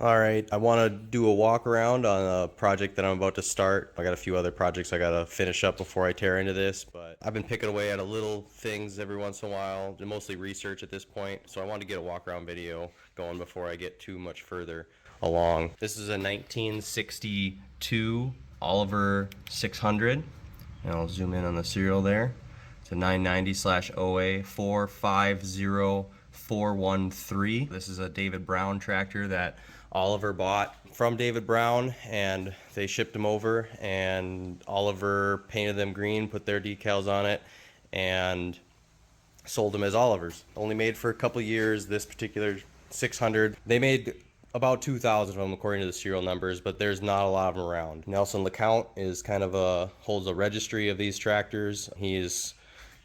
All right, I want to do a walk around on a project that I'm about to start. I got a few other projects I got to finish up before I tear into this, but I've been picking away at a little things every once in a while, mostly research at this point. So I wanted to get a walk around video going before I get too much further along. This is a 1962 Oliver 600, and I'll zoom in on the serial there. It's a 990/OA 450413. This is a David Brown tractor that Oliver bought from David Brown, and they shipped them over, and Oliver painted them green, put their decals on it, and sold them as Oliver's. Only made for a couple years, this particular 600. They made about 2,000 of them according to the serial numbers, but there's not a lot of them around. Nelson LeCount is kind of holds a registry of these tractors. He's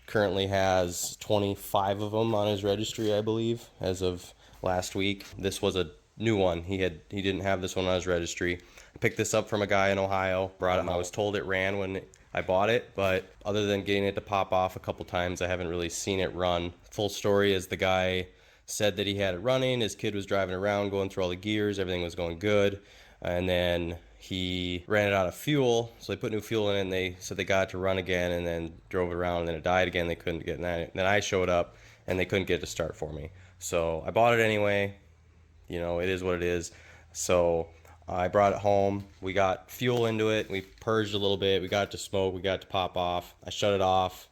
currently has 25 of them on his registry, I believe, as of last week. This was a new one. He didn't have this one on his registry. I picked this up from a guy in Ohio, brought it. I was told it ran when I bought it, but other than getting it to pop off a couple times, I haven't really seen it run. Full story is the guy said that he had it running. His kid was driving around, going through all the gears. Everything was going good. And then he ran it out of fuel, so they put new fuel in it, and they said they got it to run again, and then drove it around, and then it died again. They couldn't get it. Then I showed up, and they couldn't get it to start for me. So I bought it anyway. You know, it is what it is. So I brought it home. We got fuel into it. We purged a little bit. We got it to smoke. We got it to pop off. I shut it off,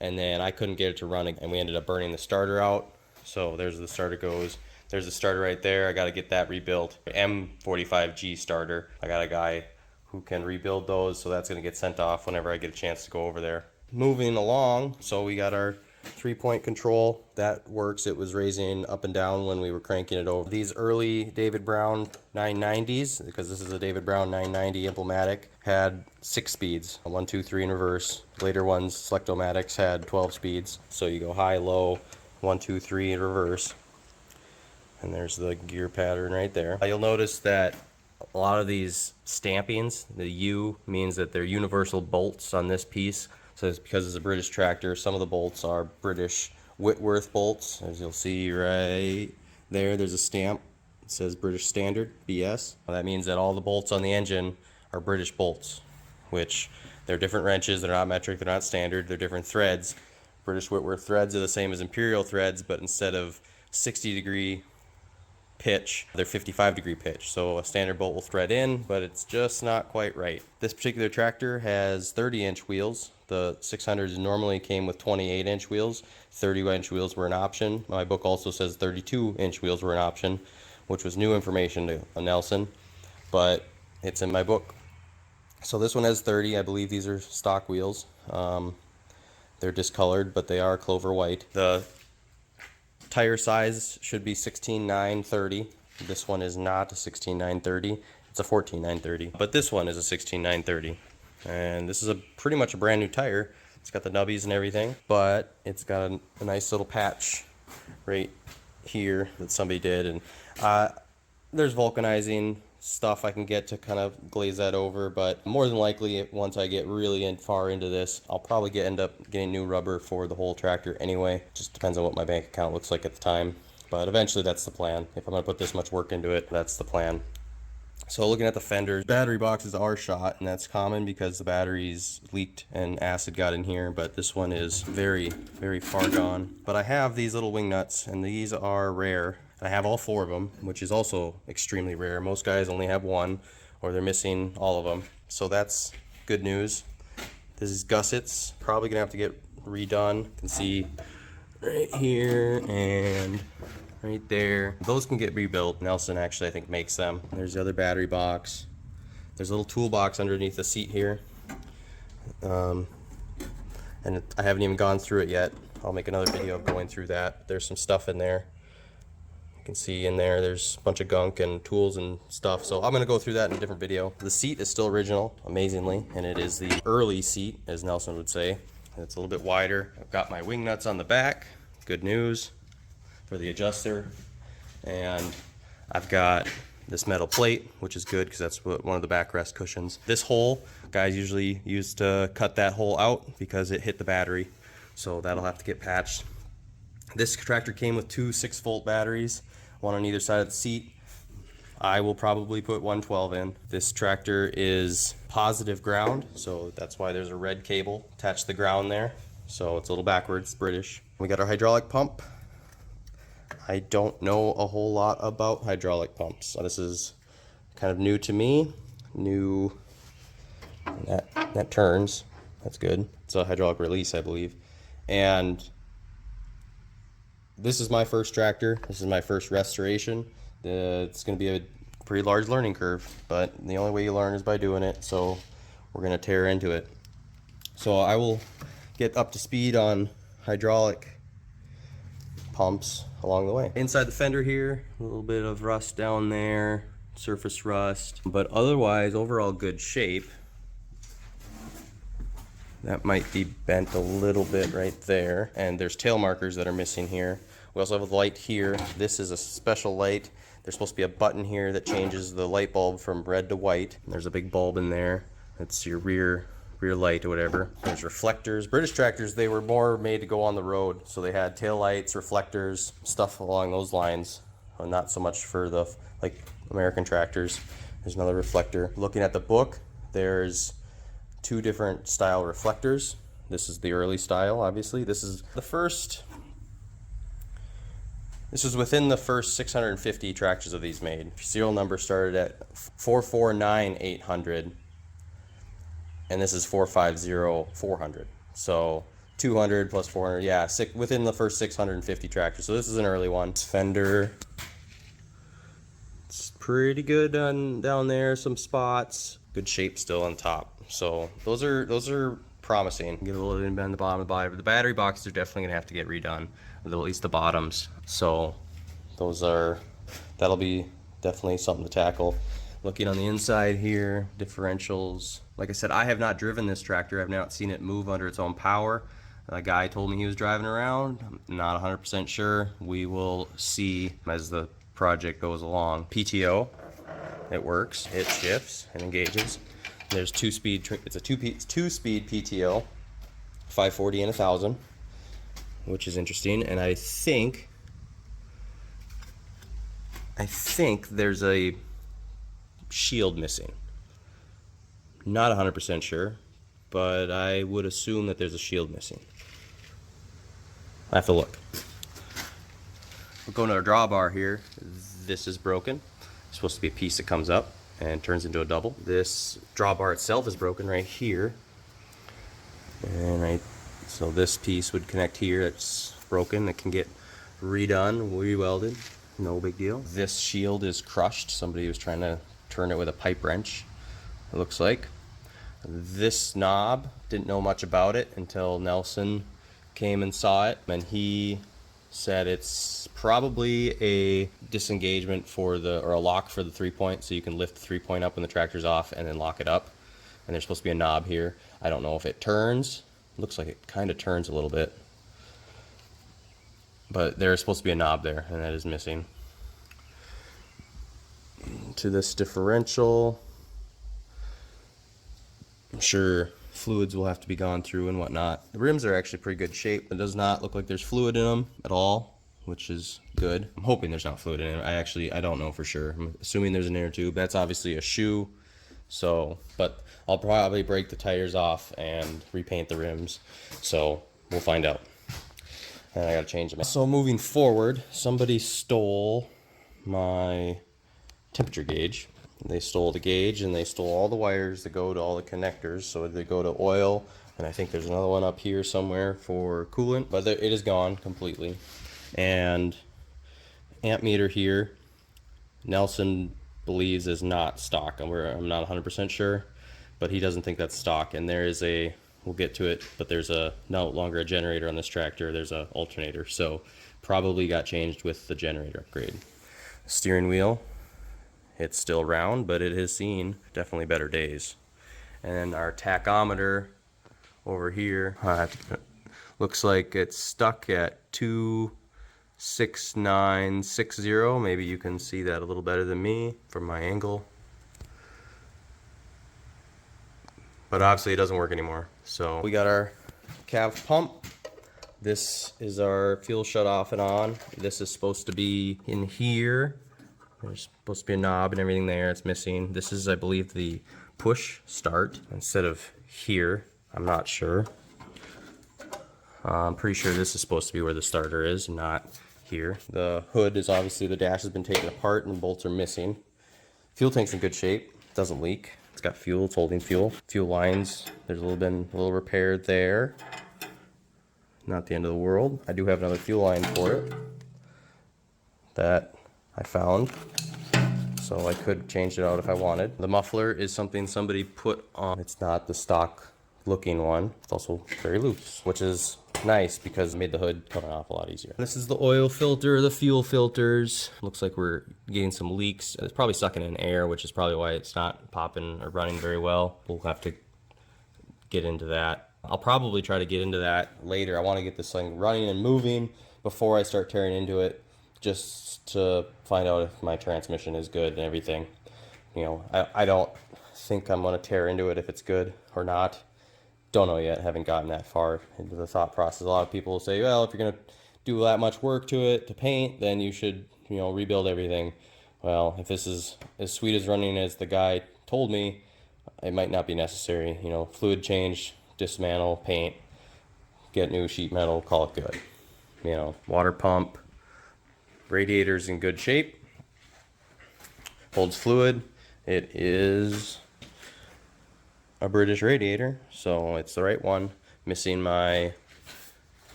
and then I couldn't get it to run, and we ended up burning the starter out. So there's the starter goes. There's the starter right there. I got to get that rebuilt. M45G starter. I got a guy who can rebuild those, so that's going to get sent off whenever I get a chance to go over there. Moving along, so we got our 3-point control. That works. It was raising up and down when we were cranking it over. These early David Brown 990s, because this is a David Brown 990 Impulmatic, had 6 speeds, 1, 2, 3 in reverse. Later ones, Selectomatics, had 12 speeds. So you go high, low, 1, 2, 3 in reverse. And there's the gear pattern right there. You'll notice that a lot of these stampings, the U means that they're universal bolts on this piece. So it's because it's a British tractor, some of the bolts are British Whitworth bolts. As you'll see right there, there's a stamp. It says British Standard, BS. That means that all the bolts on the engine are British bolts, which they're different wrenches, they're not metric, they're not standard, they're different threads. British Whitworth threads are the same as Imperial threads, but instead of 60-degree pitch, they're 55-degree pitch. So a standard bolt will thread in, but it's just not quite right. This particular tractor has 30-inch wheels. The 600s normally came with 28-inch wheels. 30-inch wheels were an option. My book also says 32-inch wheels were an option, which was new information to Nelson, but it's in my book. So this one has 30. I believe these are stock wheels. They're discolored, but they are clover white. The tire size should be 16/9/30. This one is not a 16/9/30. It's a 14/9/30. But this one is a 16/9/30. And this is pretty much a brand new tire. It's got the nubbies and everything, but it's got a nice little patch right here that somebody did. And there's vulcanizing stuff I can get to kind of glaze that over, but more than likely, once I get really far into this, I'll probably end up getting new rubber for the whole tractor anyway. Just depends on what my bank account looks like at the time, but eventually that's the plan. If I'm going to put this much work into it, that's the plan. So looking at the fenders, battery boxes are shot, and that's common because the batteries leaked and acid got in here, but this one is very, very far gone. But I have these little wing nuts, and these are rare. I have all 4 of them, which is also extremely rare. Most guys only have 1, or they're missing all of them. So that's good news. This is gussets. Probably gonna have to get redone. You can see right here and right there. Those can get rebuilt. Nelson actually, I think, makes them. There's the other battery box. There's a little toolbox underneath the seat here. And I haven't even gone through it yet. I'll make another video of going through that. There's some stuff in there. You can see in there's a bunch of gunk and tools and stuff, so I'm going to go through that in a different video. The seat is still original, amazingly, and it is the early seat, as Nelson would say. It's a little bit wider. I've got my wing nuts on the back, good news, for the adjuster, and I've got this metal plate, which is good because that's one of the backrest cushions. This hole, guys usually use to cut that hole out because it hit the battery, so that'll have to get patched. This tractor came with 2 6-volt batteries, one on either side of the seat. I will probably put 112 in. This tractor is positive ground, so that's why there's a red cable attached to the ground there. So it's a little backwards, British. We got our hydraulic pump. I don't know a whole lot about hydraulic pumps. So this is kind of new to me. New, that turns, that's good. It's a hydraulic release, I believe. And this is my first tractor. This is my first restoration. It's going to be a pretty large learning curve, but the only way you learn is by doing it. So we're going to tear into it. So I will get up to speed on hydraulic pumps along the way. Inside the fender here, a little bit of rust down there, surface rust, but otherwise overall good shape. That might be bent a little bit right there, and there's tail markers that are missing here. We also have a light here. This is a special light. There's supposed to be a button here that changes the light bulb from red to white. There's a big bulb in there. That's your rear light or whatever. There's reflectors. British tractors, they were more made to go on the road, so they had tail lights, reflectors, stuff along those lines. Not so much for the like American tractors. There's another reflector. Looking at the book, there's 2 different style reflectors. This is the early style, obviously. This is the first. This is within the first 650 tractors of these made. Serial number started at 449800. And this is 450400. So 200 plus 400, yeah, within the first 650 tractors. So this is an early one. Fender, it's pretty good down there. Some spots, good shape still on top. So those are promising. Get a little bit on the bottom of the body. The battery boxes are definitely gonna have to get redone, at least the bottoms. So that'll be definitely something to tackle. Looking on the inside here, differentials. Like I said, I have not driven this tractor. I've not seen it move under its own power. A guy told me he was driving around. I'm not 100% sure. We will see as the project goes along. PTO, it works. It shifts and engages. There's it's a two-speed PTO, 540 and 1000, which is interesting. And I think there's a shield missing. Not 100% sure, but I would assume that there's a shield missing. I have to look. We're going to our drawbar here. This is broken. It's supposed to be a piece that comes up and turns into a double. This drawbar itself is broken right here. And so this piece would connect here. It's broken. It can get redone, re-welded. No big deal. This shield is crushed. Somebody was trying to turn it with a pipe wrench, it looks like. This knob, didn't know much about it until Nelson came and saw it, and he said it's probably a disengagement or a lock for the 3-point, so you can lift the 3-point up when the tractor's off and then lock it up. And there's supposed to be a knob here. I don't know if it turns. Looks like it kind of turns a little bit, but there's supposed to be a knob there, and that is missing. To this differential, I'm sure fluids will have to be gone through and whatnot. The rims are actually pretty good shape. It does not look like there's fluid in them at all, which is good. I'm hoping there's not fluid in it. I don't know for sure. I'm assuming there's an inner tube. That's obviously a shoe. So, but I'll probably break the tires off and repaint the rims. So we'll find out. And I gotta change them. So moving forward, somebody stole my temperature gauge. They stole the gauge and they stole all the wires that go to all the connectors. So they go to oil, and I think there's another one up here somewhere for coolant, but it is gone completely. And amp meter here, Nelson believes is not stock. I'm not 100% sure, but he doesn't think that's stock. And there is we'll get to it, but there's no longer a generator on this tractor. There's an alternator. So probably got changed with the generator upgrade. Steering wheel, it's still round, but it has seen definitely better days. And our tachometer over here, looks like it's stuck at 26960. Maybe you can see that a little better than me from my angle. But obviously it doesn't work anymore. So we got our cav pump. This is our fuel shut off and on. This is supposed to be in here. There's supposed to be a knob and everything there. It's missing. This is, I believe, the push start instead of here. I'm not sure. I'm pretty sure this is supposed to be where the starter is, not here. The hood is obviously, the dash has been taken apart and the bolts are missing. Fuel tank's in good shape. It doesn't leak. It's got fuel. It's holding fuel. Fuel lines, there's a little repair there. Not the end of the world. I do have another fuel line for it that I found, so I could change it out if I wanted. The muffler is something somebody put on. It's not the stock looking one. It's also very loose, which is nice because it made the hood coming off a lot easier. This is the oil filter, the fuel filters. Looks like we're getting some leaks. It's probably sucking in air, which is probably why it's not popping or running very well. We'll have to get into that. I'll probably try to get into that later. I want to get this thing running and moving before I start tearing into it, just to find out if my transmission is good and everything. You know, I don't think I'm going to tear into it if it's good or not. Don't know yet. Haven't gotten that far into the thought process. A lot of people will say, well, if you're going to do that much work to it to paint, then you should, you know, rebuild everything. Well, if this is as sweet as running as the guy told me, it might not be necessary. You know, fluid change, dismantle, paint, get new sheet metal, call it good. You know, water pump, radiator's in good shape, holds fluid. It is a British radiator, so it's the right one. Missing my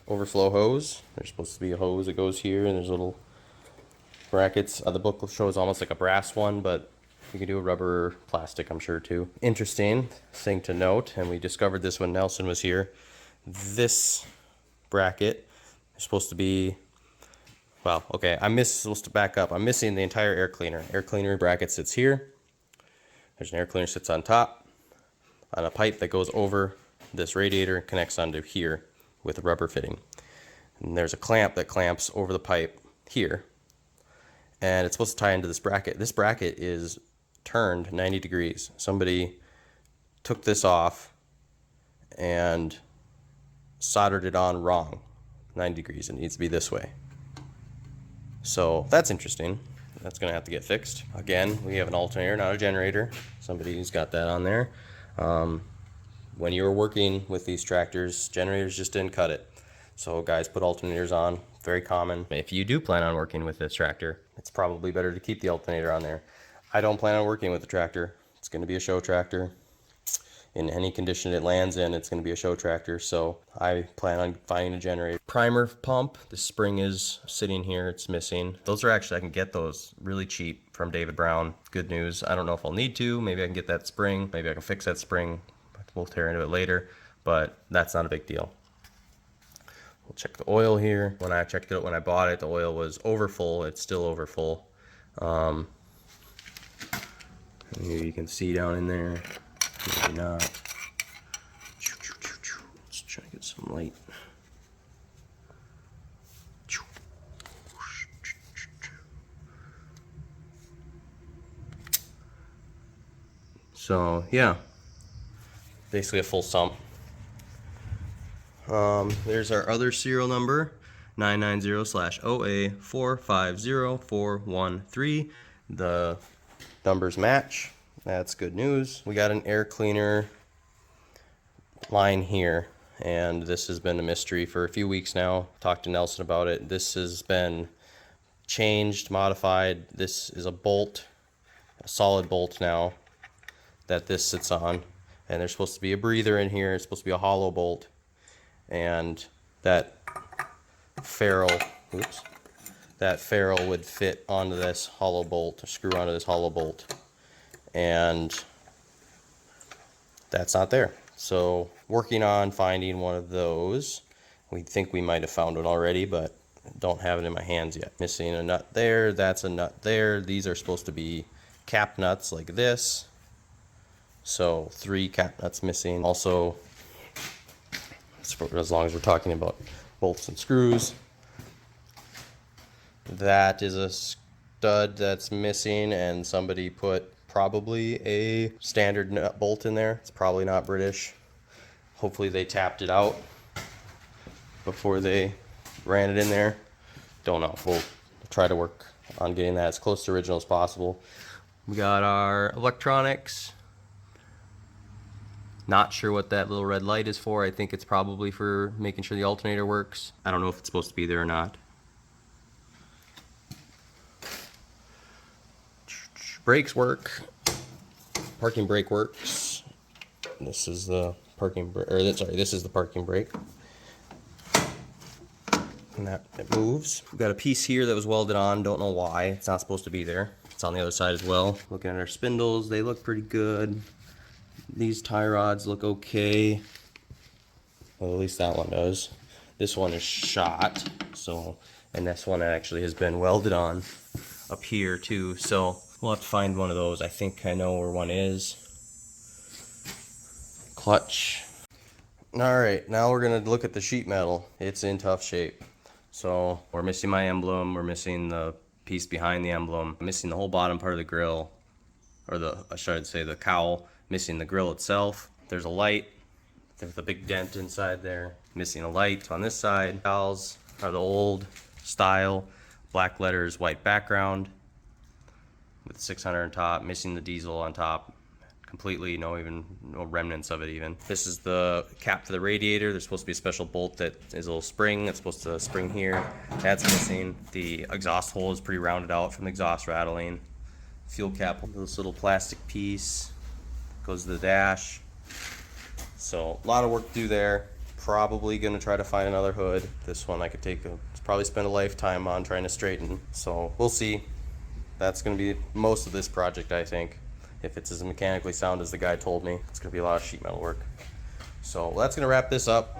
overflow hose. There's supposed to be a hose that goes here, and there's little brackets. The book shows almost like a brass one, but you can do a rubber or plastic, I'm sure, too. Interesting thing to note, and we discovered this when Nelson was here. This bracket is supposed to be, well, okay, supposed to back up. I'm missing the entire air cleaner. Air cleaner bracket sits here. There's an air cleaner sits on top, on a pipe that goes over this radiator and connects onto here with a rubber fitting. And there's a clamp that clamps over the pipe here. And it's supposed to tie into this bracket. This bracket is turned 90 degrees. Somebody took this off and soldered it on wrong, 90 degrees. It needs to be this way. So that's interesting. That's gonna have to get fixed. Again, we have an alternator, not a generator. Somebody's got that on there. When you were working with these tractors, generators just didn't cut it. So guys put alternators on, very common. If you do plan on working with this tractor, it's probably better to keep the alternator on there. I don't plan on working with the tractor. It's gonna be a show tractor. In any condition it lands in, it's gonna be a show tractor. So I plan on finding a generator. Primer pump, the spring is sitting here, it's missing. Those are actually, I can get those really cheap from David Brown. Good news. I don't know if I'll need to. Maybe I can get that spring. Maybe I can fix that spring. We'll tear into it later, but that's not a big deal. We'll check the oil here. When I checked it when I bought it, the oil was over full. It's still over full. Here you can see down in there. Maybe not. Let's try to get some light. So yeah, basically a full sump. There's our other serial number, 990/OA450413. The numbers match. That's good news. We got an air cleaner line here, and this has been a mystery for a few weeks now. Talked to Nelson about it. This has been changed, modified. This is a bolt, a solid bolt now that this sits on, and there's supposed to be a breather in here. It's supposed to be a hollow bolt, and that ferrule, that ferrule would fit onto this hollow bolt, or screw onto this hollow bolt, and that's not there. So working on finding one of those. We think we might have found one already, but don't have it in my hands yet. Missing a nut there, that's a nut there. These are supposed to be cap nuts like this. So 3 cap nuts missing. Also, as long as we're talking about bolts and screws, that is a stud that's missing, and somebody put probably a standard nut bolt in there. It's probably not British. Hopefully they tapped it out before they ran it in there. Don't know. We'll try to work on getting that as close to original as possible. We got our electronics. Not sure what that little red light is for. I think it's probably for making sure the alternator works. I don't know if it's supposed to be there or not. Brakes work. Parking brake works. This is the parking brake, or sorry, this is the parking brake. And that it moves. We've got a piece here that was welded on. Don't know why. It's not supposed to be there. It's on the other side as well. Looking at our spindles, they look pretty good. These tie rods look okay. Well, at least that one does. This one is shot, so, and this one actually has been welded on up here too. So we'll have to find one of those. I think I know where one is. Clutch. All right, now we're gonna look at the sheet metal. It's in tough shape. So we're missing my emblem. We're missing the piece behind the emblem. I'm missing the whole bottom part of the grill, or I should say the cowl. Missing the grill itself. There's a light. There's a big dent inside there. Missing a light on this side. Cowls are the old style. Black letters, white background with 600 on top. Missing the diesel on top completely. No remnants of it even. This is the cap for the radiator. There's supposed to be a special bolt that is a little spring. It's supposed to spring here. That's missing. The exhaust hole is pretty rounded out from the exhaust rattling. Fuel cap, this little plastic piece. Goes to the dash. So a lot of work to do there. Probably gonna try to find another hood. This one I could probably spend a lifetime on trying to straighten. So we'll see. That's gonna be most of this project, I think. If it's as mechanically sound as the guy told me, it's gonna be a lot of sheet metal work. So that's gonna wrap this up.